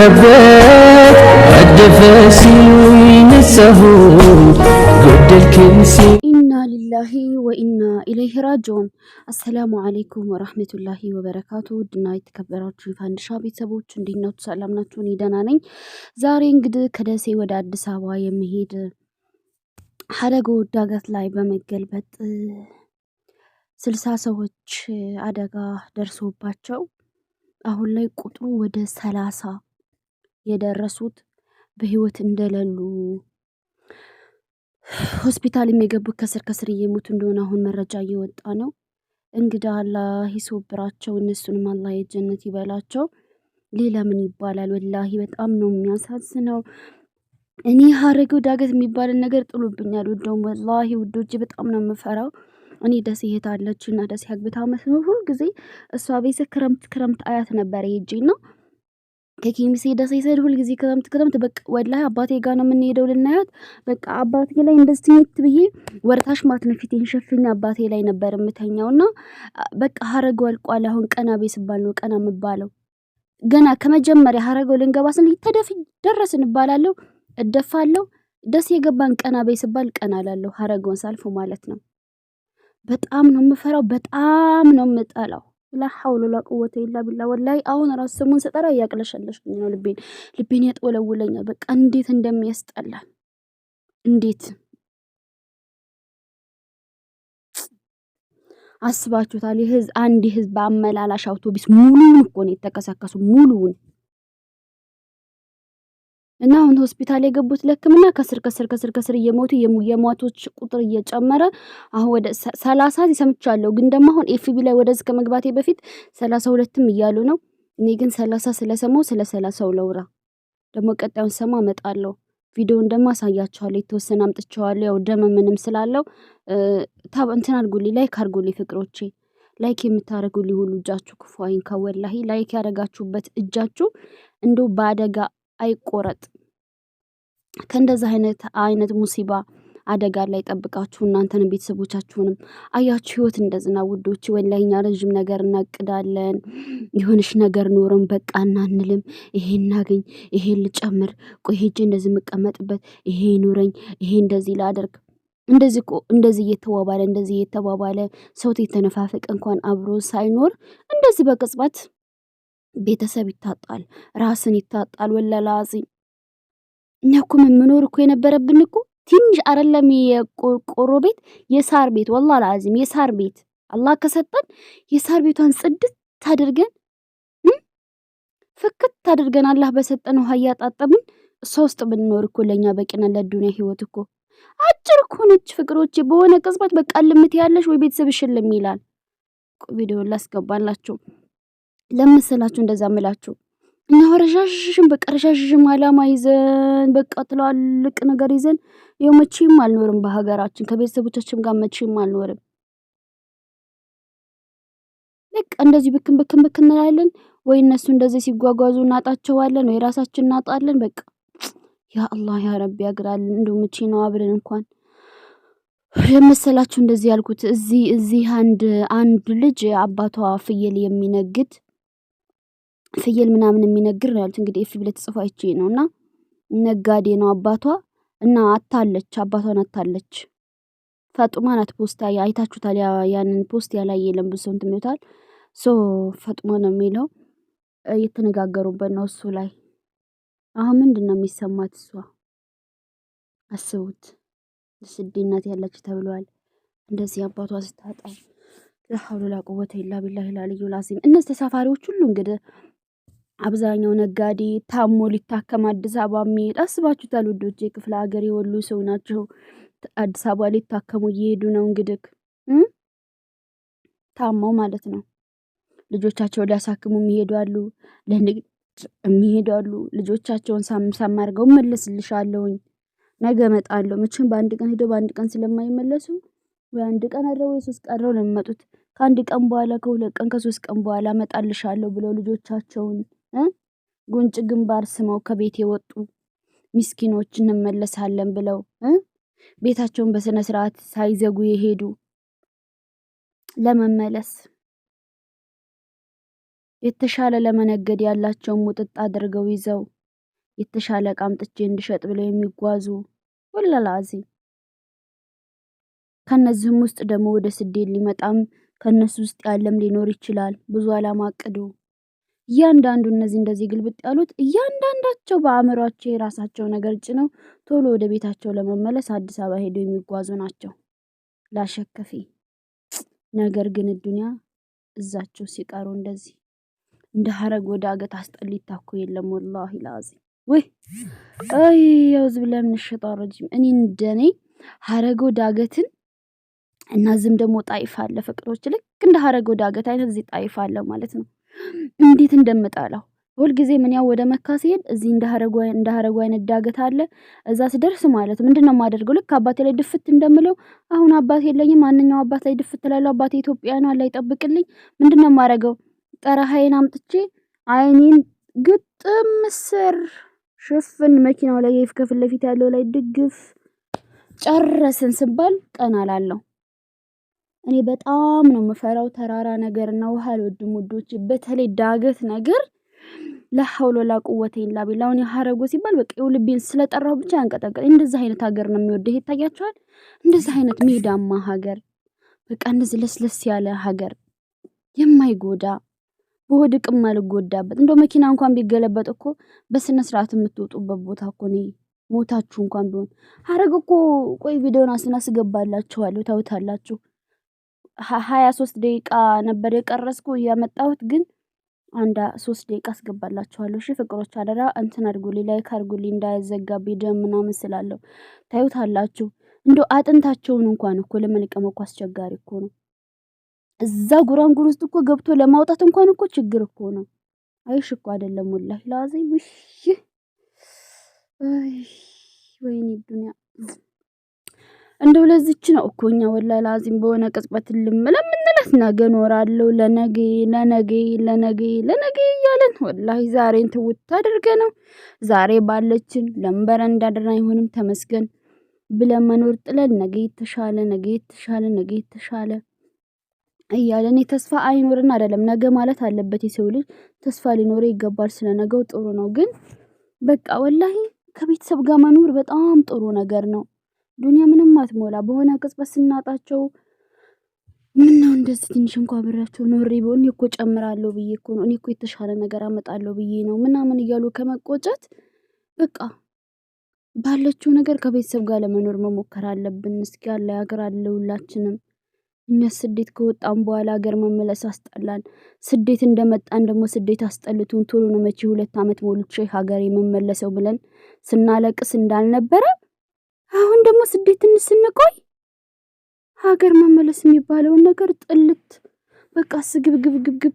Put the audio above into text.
ሞላበት አደፈ ሲሉኝ ነሳሁ ጎደልክን ኢና ሊላሂ ወኢና ኢለይሂ ራጂዑን። አሰላሙ አለይኩም ወራህመቱላሂ ወበረካቱ። ውድና የተከበራችሁ የፋንድሻ ቤተሰቦች እንዴት ናችሁ? ሰላም ናችሁ? እኔ ደህና ነኝ። ዛሬ እንግዲህ ከደሴ ወደ አዲስ አበባ የሚሄድ ሀረጎ ዳገት ላይ በመገልበጥ 60 ሰዎች አደጋ ደርሶባቸው አሁን ላይ ቁጥሩ ወደ 30 የደረሱት በህይወት እንደሌሉ ሆስፒታል የሚገቡት ከስር እየሞቱ እንደሆነ አሁን መረጃ እየወጣ ነው። እንግዲህ አላህ ይሶብራቸው፣ እነሱንም አላህ የጀነት ይበላቸው። ሌላ ምን ይባላል? ወላሂ በጣም ነው የሚያሳዝነው። እኔ ሀረጎ ዳገት የሚባልን ነገር ጥሎብኛል። ወደውም ወላሂ ውዶቼ በጣም ነው የምፈራው። እኔ ደሴ እህት አለችና ደሴ አግብታ መስኖር ሁሉ ጊዜ እሷ ቤት ክረምት አያት ነበር ሄጄና ከኬሚሴ ደሴ ሰድ ሁሉ ጊዜ ክረምት በቃ ወላሂ አባቴ ጋር ነው የምንሄደው ልናያት። በቃ አባቴ ላይ እንደዚህ ብዬ ወርታሽ ማትነው ፊቴን ሸፍኛ አባቴ ላይ ነበር የምተኛውና በቃ ሀረጎ አልቋል። አሁን ቀና ቤስባል ነው ቀና የምባለው። ገና ከመጀመሪያ ሀረጎ ልንገባ ስንል ተደፊ ደረስን እባላለሁ፣ እደፋለሁ። ደስ የገባን ቀና ቤስባል ቀና እላለሁ። ሀረጎን ሳልፎ ማለት ነው። በጣም ነው የምፈራው፣ በጣም ነው የምጠላው። ላ ሐውለ ወላ ቁወተ ኢላ ቢላህ። ወላሂ አሁን ራስ ስሙን ስጠራ እያቅለሸለሽኝ ነው። ልቤን ያጥወለውለኛል። በቃ እንዴት እንደሚያስጠላ እንዴት አስባችሁታል? አንድ ህዝብ አመላላሽ አውቶቡስ ሙሉውን እኮ ነው የተከሰከሱ ሙሉውን። እና አሁን ሆስፒታል የገቡት ለሕክምና ከስር እየሞቱ የሟቾች ቁጥር እየጨመረ አሁን ወደ 30 ሰምቻለሁ። ግን ደግሞ አሁን ኤፍቢ ላይ ወደዚህ ከመግባቴ በፊት 32ም እያሉ ነው። እኔ ግን 30 ስለሰማው ስለ 30 ለውራ ደግሞ ቀጣዩን ሰማ እመጣለሁ። ቪዲዮውን ደግሞ አሳያችኋለሁ። የተወሰነ አምጥቼዋለሁ። ያው ደም ምንም ስላለው እንትን አድርጉልኝ፣ ላይክ አድርጉልኝ ፍቅሮቼ። ላይክ የምታደርጉልኝ ሁሉ እጃችሁ ክፉ አይንካ። ወላሂ ላይክ ያደረጋችሁበት እጃችሁ እንደው በአደጋ አይቆረጥ። ከእንደዚህ አይነት ሙሲባ አደጋ ላይ ጠብቃችሁ እናንተን ቤተሰቦቻችሁንም። አያችሁ ህይወት እንደዚህ ነው ውዶች። ወላሂ እኛ ረጅም ነገር እናቅዳለን። የሆነሽ ነገር ኖረን በቃ እናንልም። ይሄን እናገኝ፣ ይሄን ልጨምር፣ ቆይ ሄጄ እንደዚህ የምቀመጥበት፣ ይሄ ይኑረኝ፣ ይሄ እንደዚህ ላደርግ። እንደዚህ እየተባባለ ሰው የተነፋፈቀ እንኳን አብሮ ሳይኖር እንደዚህ በቅጽበት ቤተሰብ ይታጣል፣ ራስን ይታጣል። ወላላዚ እኛ እኮ የምኖር እኮ የነበረብን እኮ ትንሽ አይደለም የቆርቆሮ ቤት፣ የሳር ቤት ወላሂ ላዚም የሳር ቤት አላህ ከሰጠን የሳር ቤቷን ጽድት ታድርገን ፍክት ታድርገን አላህ በሰጠን ውሃ እያጣጠብን እሷ ውስጥ ብንኖር እኮ ለኛ በቂና ለዱንያ ህይወት እኮ አጭር እኮ ነች ፍቅሮቼ። በሆነ ቅጽበት በቃ ልምት ያለሽ ወይ ቤተሰብሽን ይላል። ቪዲዮ ላስገባላችሁ ለምስላችሁ እንደዛ ምላችሁ። እኛ ረዣዥም አላማ ይዘን በቃ ትላልቅ ነገር ይዘን ይኸው መቼም አልኖርም በሀገራችን ከቤተሰቦቻችን ጋር መቼም አልኖርም። በቃ እንደዚህ ብክን እንላለን ወይ እነሱ እንደዚህ ሲጓጓዙ እናጣቸዋለን ወይ ራሳችን እናጣለን። በቃ ያ አላህ ያ ረቢ ያግራልን። እንደው መቼ ነው አብረን እንኳን ለምስላችሁ እንደዚህ ያልኩት። እዚህ አንድ ልጅ አባቷ ፍየል ምናምን የሚነግር ነው ያሉት። እንግዲህ ኤፍቢ ላይ ተጽፎ አይቼ ነውና ነጋዴ ነው አባቷ እና አባቷን አታለች። ፈጡማ ናት። ፖስት አይታችሁታል። ያንን ፖስት ያላየ የለም ብዙ ሰው እንትን ይሉታል። ፈጡማ ነው የሚለው እየተነጋገሩበት ነው እሱ ላይ። አሁን ምንድነው የሚሰማት እሷ? አስቡት። ስድናት ያለች ተብሏል። እንደዚህ አባቷ ስታጣ ለሐውለ ወላ ቁወተ ኢላ ቢላሂ አልዓሊዩል ዐዚም። እነዚህ ተሳፋሪዎች ሁሉ እንግዲህ አብዛኛው ነጋዴ ታሞ ሊታከም አዲስ አበባ የሚሄድ አስባችሁታል ውዶቼ። ክፍለ ሀገር የወሉ ሰው ናቸው። አዲስ አበባ ሊታከሙ እየሄዱ ነው እንግዲህ ታመው ማለት ነው። ልጆቻቸው ሊያሳክሙ የሚሄዱ አሉ። ልጆቻቸውን ሳም አድርገው እመለስልሻለሁኝ ነገ እመጣለሁ። መቼም በአንድ ቀን ሄደው በአንድ ቀን ስለማይመለሱ ወይ አንድ ቀን አድረው ወይ 3 ቀን አድረው ነው የሚመጡት። ከአንድ ቀን በኋላ ከ2 ቀን ከ3 ቀን በኋላ እመጣልሻለሁ ብለው ልጆቻቸውን ጉንጭ ግንባር ስመው ከቤት የወጡ ምስኪኖች እንመለሳለን ብለው ቤታቸውን በስነ ስርዓት ሳይዘጉ የሄዱ ለመመለስ የተሻለ ለመነገድ ያላቸውን ሙጥጥ አድርገው ይዘው የተሻለ ዕቃ አምጥቼ እንድሸጥ ብለው የሚጓዙ ወላላዚ ከነዚህም ውስጥ ደግሞ ወደ ስደት ሊመጣም ከነሱ ውስጥ ያለም ሊኖር ይችላል። ብዙ አላማ አቅዶ እያንዳንዱ እነዚህ እንደዚህ ግልብጥ ያሉት እያንዳንዳቸው በአእምሯቸው የራሳቸው ነገር ጭነው ቶሎ ወደ ቤታቸው ለመመለስ አዲስ አበባ ሄደው የሚጓዙ ናቸው ላሸከፊ። ነገር ግን ዱንያ እዛቸው ሲቀሩ እንደዚህ እንደ ሐረግ ወደ አገት አስጠሊታ እኮ የለም ወላሂ ላዚም። ወይ ያውዝ ብለን ሸጣን ረጅም እኔ እንደኔ ሐረግ ወደ አገትን እና ዝም ደግሞ ጣይፍ አለ ፍቅሮች ልክ እንደ ሐረግ ወደ አገት አይነት እዚህ ጣይፍ አለ ማለት ነው። እንዴት እንደምጣላው ሁል ጊዜ ምን ያው ወደ መካ ሲሄድ እዚህ እንደ ሐረግ አይነት ዳገት አለ። እዛ ስደርስ ማለት ምንድነው የማደርገው ልክ አባቴ ላይ ድፍት እንደምለው አሁን አባቴ የለኝም ማንኛው አባት ላይ ድፍት እላለሁ። አባቴ ኢትዮጵያ ነው አላህ ይጠብቅልኝ። ምንድነው የማደርገው ጠረሃይን አምጥቼ አይኔን ግጥም ስር ሽፍን መኪናው ላይ ከፊት ለፊት ያለው ላይ ድግፍ ጨረስን ስባል ቀና አላለሁ። እኔ በጣም ነው የምፈራው ተራራ ነገርና ውሃ አልወድም ውዶች፣ በተለይ ዳገት ነገር ለሐውሎ ላቁወቴ ኢላ ቢላህ። አሁን ሐረጎ ሲባል በቃ ልቤን ስለጠራው ብቻ ያንቀጠቀጠኝ። እንደዚህ አይነት ሀገር ነው የሚወደው። ይሄ ታያችኋል። እንደዚህ አይነት ሜዳማ ሀገር በቃ እንደዚህ ለስለስ ያለ ሀገር የማይጎዳ በወድቅም አልጎዳበት። እንደው መኪና እንኳን ቢገለበጥ እኮ በስነ ስርዓት የምትወጡበት ቦታ እኮ ነው። ሞታችሁ እንኳን ቢሆን ሐረግ እኮ ቆይ ቪዲዮን አስናስገባላችኋለሁ ታውታላችሁ። 23 ደቂቃ ነበር የቀረስኩ ያመጣሁት ግን አንድ 3 ደቂቃ አስገባላችኋለሁ። እሺ ፍቅሮች አደራ እንትን አድርጉልኝ፣ ላይክ አድርጉልኝ እንዳያዘጋብኝ ደም ምናምን ስላለው ታዩታላችሁ። እንደው አጥንታቸውን እንኳን እኮ ለመልቀም እኮ አስቸጋሪ እኮ ነው። እዛ ጉራንጉር ውስጥ እኮ ገብቶ ለማውጣት እንኳን እኮ ችግር እኮ ነው። አይሽ እኮ አይደለም ወላሂ ላዚ ወይኔ ዱንያ እንደው ለዚች ነው እኮ እኛ ወላሂ ላዚም በሆነ ቅጽበት ለምንላት ነገ ኖራለሁ ለነገ እያለን ወላሂ ዛሬን ትውት አድርገ ነው ዛሬ ባለችን ለምበረ እንዳደረና አይሆንም ተመስገን ብለን መኖር ጥለን ነገ የተሻለ እያለን ተስፋ አይኖርና አይደለም ነገ ማለት አለበት የሰው ልጅ ተስፋ ሊኖር ይገባል። ስለነገው ጥሩ ነው ግን በቃ ወላሂ ከቤተሰብ ጋር መኖር በጣም ጥሩ ነገር ነው። ዱንያ ምንም አትሞላ በሆነ ቅጽበት ስናጣቸው ምን ነው እንደዚህ ትንሽ እንኳን ብራቸው ኖሬ ቢሆን እኮ ጨምራለሁ ብዬ እኮ ነው እኔ እኮ የተሻለ ነገር አመጣለሁ ብዬ ነው ምናምን እያሉ ከመቆጨት በቃ ባለችው ነገር ከቤተሰብ ጋር ለመኖር መሞከር አለብን። እስኪ ያለ ሀገር አለ ሁላችንም። እኛ ስደት ከወጣን በኋላ ሀገር መመለስ አስጠላን። ስደት እንደመጣን ደግሞ ስደት አስጠልቱን ቶሎ ነው መቼ 2 አመት ሞልቼ ሀገር የመመለሰው ብለን ስናለቅስ እንዳልነበረ አሁን ደግሞ ስደት ስንቆይ ሀገር መመለስ የሚባለው ነገር ጥልት በቃ ስግብግብ